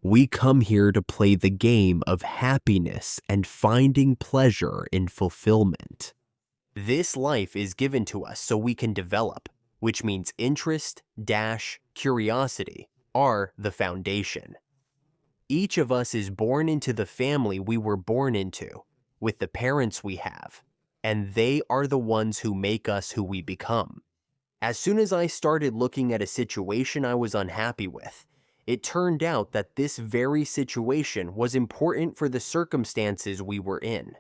We come here to play the game of happiness and finding pleasure in fulfillment. This life is given to us so we can develop, which means interest, curiosity are the foundation. Each of us is born into the family we were born into, with the parents we have, and they are the ones who make us who we become. As soon as I started looking at a situation I was unhappy with, it turned out that this very situation was important for the circumstances we were in.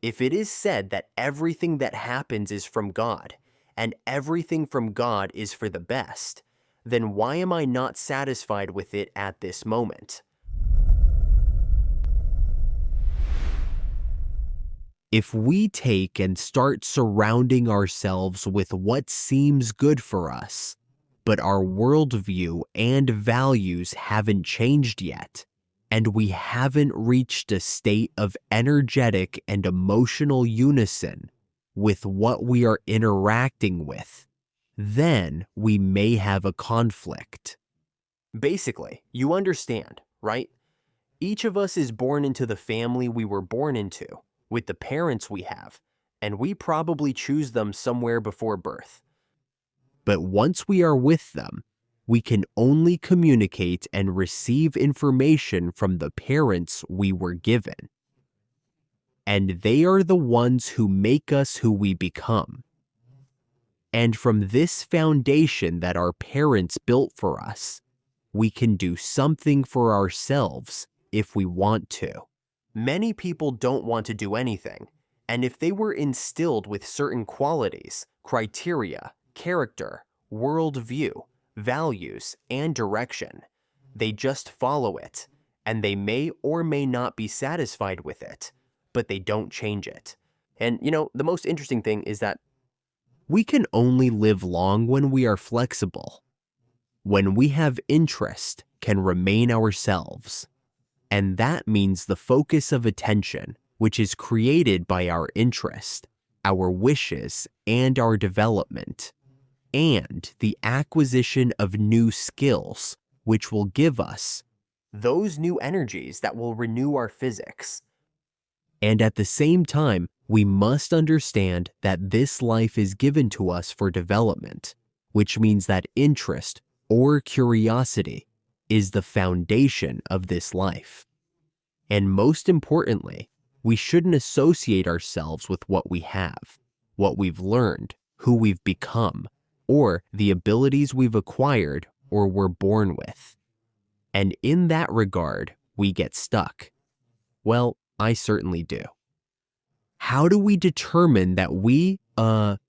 If it is said that everything that happens is from God, and everything from God is for the best, then why am I not satisfied with it at this moment? If we take and start surrounding ourselves with what seems good for us, but our worldview and values haven't changed yet, and we haven't reached a state of energetic and emotional unison with what we are interacting with, then we may have a conflict. Basically, you understand, right? Each of us is born into the family we were born into, with the parents we have, and we probably choose them somewhere before birth. But once we are with them, we can only communicate and receive information from the parents we were given. And they are the ones who make us who we become. And from this foundation that our parents built for us, we can do something for ourselves if we want to. Many people don't want to do anything, and if they were instilled with certain qualities, criteria, character, worldview, values, and direction, they just follow it, and they may or may not be satisfied with it, but they don't change it. And the most interesting thing is that we can only live long when we are flexible, when we have interest, can remain ourselves. And that means the focus of attention, which is created by our interest, our wishes, and our development, and the acquisition of new skills, which will give us those new energies that will renew our physics. And at the same time, we must understand that this life is given to us for development, which means that interest or curiosity is the foundation of this life. And most importantly, we shouldn't associate ourselves with what we have, what we've learned, who we've become, or the abilities we've acquired or were born with. And in that regard, we get stuck. Well, I certainly do. How do we determine that we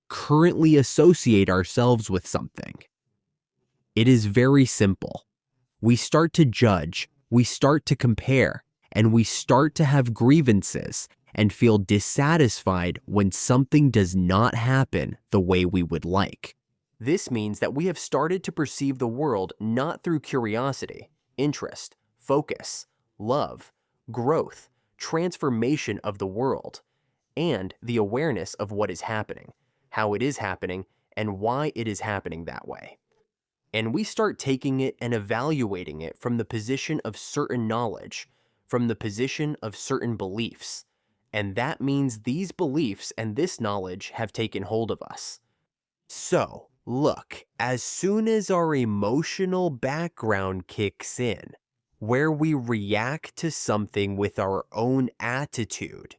currently associate ourselves with something? It is very simple. We start to judge, we start to compare, and we start to have grievances and feel dissatisfied when something does not happen the way we would like. This means that we have started to perceive the world not through curiosity, interest, focus, love, growth, transformation of the world, and the awareness of what is happening, how it is happening, and why it is happening that way. And we start taking it and evaluating it from the position of certain knowledge, from the position of certain beliefs. And that means these beliefs and this knowledge have taken hold of us. So, look, as soon as our emotional background kicks in, where we react to something with our own attitude,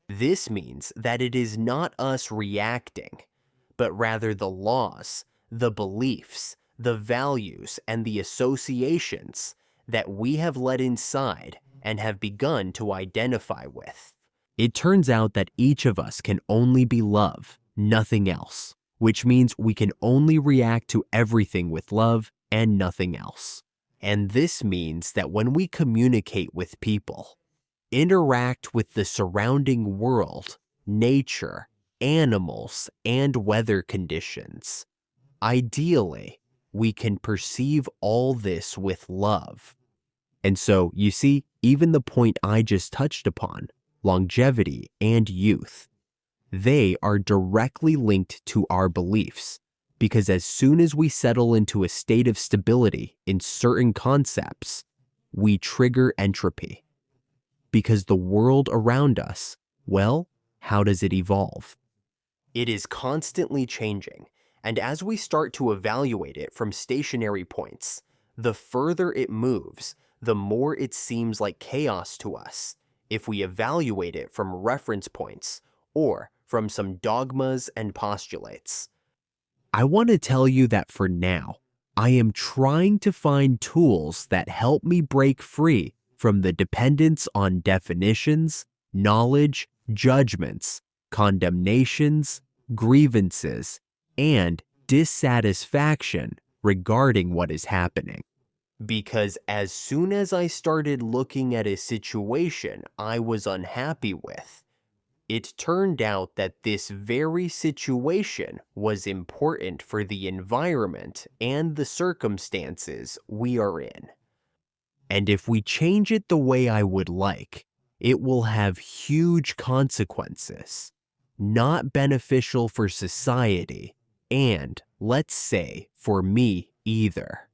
this means that it is not us reacting, but rather the laws, the beliefs, the values, and the associations that we have let inside and have begun to identify with. It turns out that each of us can only be love, nothing else, which means we can only react to everything with love and nothing else. And this means that when we communicate with people, interact with the surrounding world, nature, animals, and weather conditions, ideally, we can perceive all this with love. And so, you see, even the point I just touched upon, longevity and youth, they are directly linked to our beliefs, because as soon as we settle into a state of stability in certain concepts, we trigger entropy. Because the world around us, well, how does it evolve? It is constantly changing, and as we start to evaluate it from stationary points, the further it moves, the more it seems like chaos to us if we evaluate it from reference points or from some dogmas and postulates. I want to tell you that for now, I am trying to find tools that help me break free from the dependence on definitions, knowledge, judgments, condemnations, grievances, and dissatisfaction regarding what is happening. Because as soon as I started looking at a situation I was unhappy with, it turned out that this very situation was important for the environment and the circumstances we are in. And if we change it the way I would like, it will have huge consequences, not beneficial for society, and, let's say, for me either.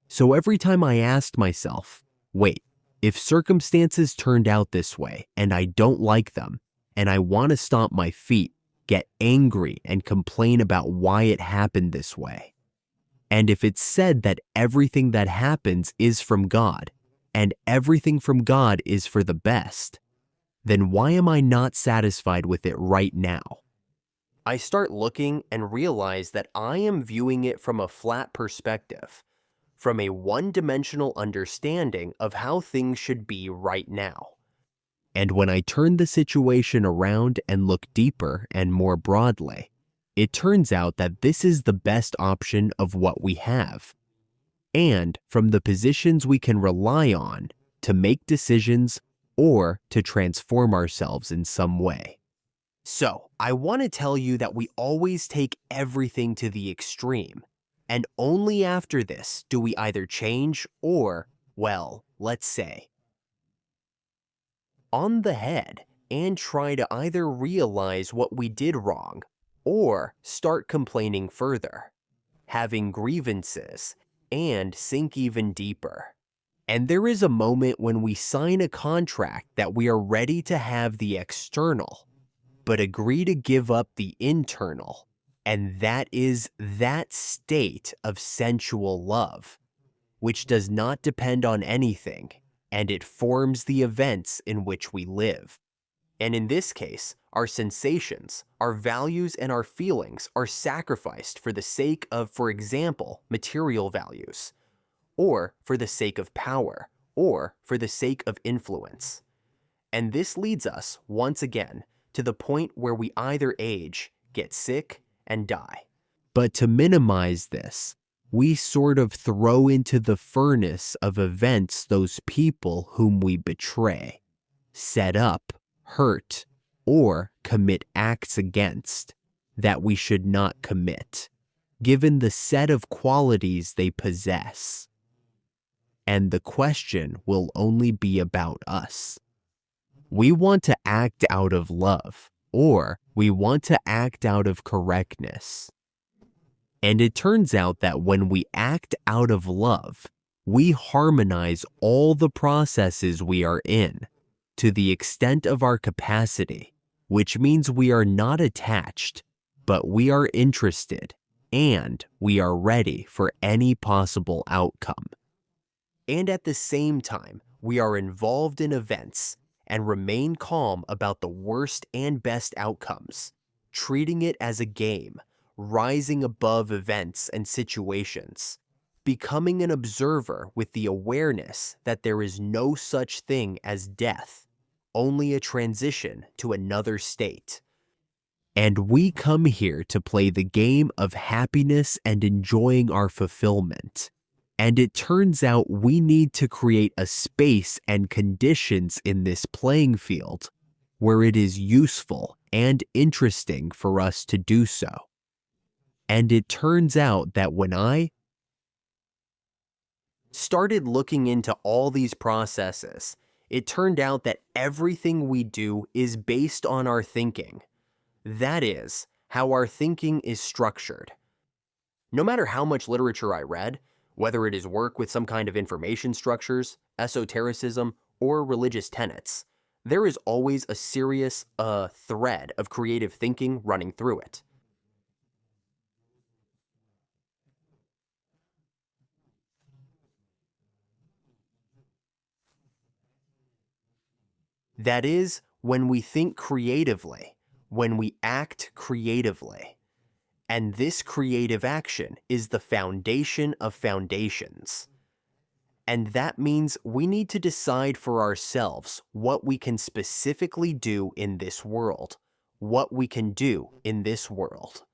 So every time I asked myself, wait, if circumstances turned out this way and I don't like them, and I want to stomp my feet, get angry, and complain about why it happened this way. And if it's said that everything that happens is from God, and everything from God is for the best, then why am I not satisfied with it right now? I start looking and realize that I am viewing it from a flat perspective, from a one-dimensional understanding of how things should be right now. And when I turn the situation around and look deeper and more broadly, it turns out that this is the best option of what we have, and from the positions we can rely on to make decisions or to transform ourselves in some way. So, I want to tell you that we always take everything to the extreme, and only after this do we either change or, well, let's say, on the head and try to either realize what we did wrong or start complaining further, having grievances, and sink even deeper. And there is a moment when we sign a contract that we are ready to have the external, but agree to give up the internal, and that is that state of sensual love, which does not depend on anything, and it forms the events in which we live. And in this case, our sensations, our values, and our feelings are sacrificed for the sake of, for example, material values, or for the sake of power, or for the sake of influence. And this leads us, once again, to the point where we either age, get sick, and die. But to minimize this, we sort of throw into the furnace of events those people whom we betray, set up, hurt, or commit acts against that we should not commit, given the set of qualities they possess. And the question will only be about us. We want to act out of love, or we want to act out of correctness. And it turns out that when we act out of love, we harmonize all the processes we are in to the extent of our capacity, which means we are not attached, but we are interested, and we are ready for any possible outcome. And at the same time, we are involved in events and remain calm about the worst and best outcomes, treating it as a game, rising above events and situations, becoming an observer with the awareness that there is no such thing as death, only a transition to another state. And we come here to play the game of happiness and enjoying our fulfillment. And it turns out we need to create a space and conditions in this playing field where it is useful and interesting for us to do so. And it turns out that when I started looking into all these processes, it turned out that everything we do is based on our thinking. That is, how our thinking is structured. No matter how much literature I read, whether it is work with some kind of information structures, esotericism, or religious tenets. There is always a serious thread of creative thinking running through it. That is, when we think creatively, when we act creatively. And this creative action is the foundation of foundations. And that means we need to decide for ourselves what we can specifically do in this world, what we can do in this world.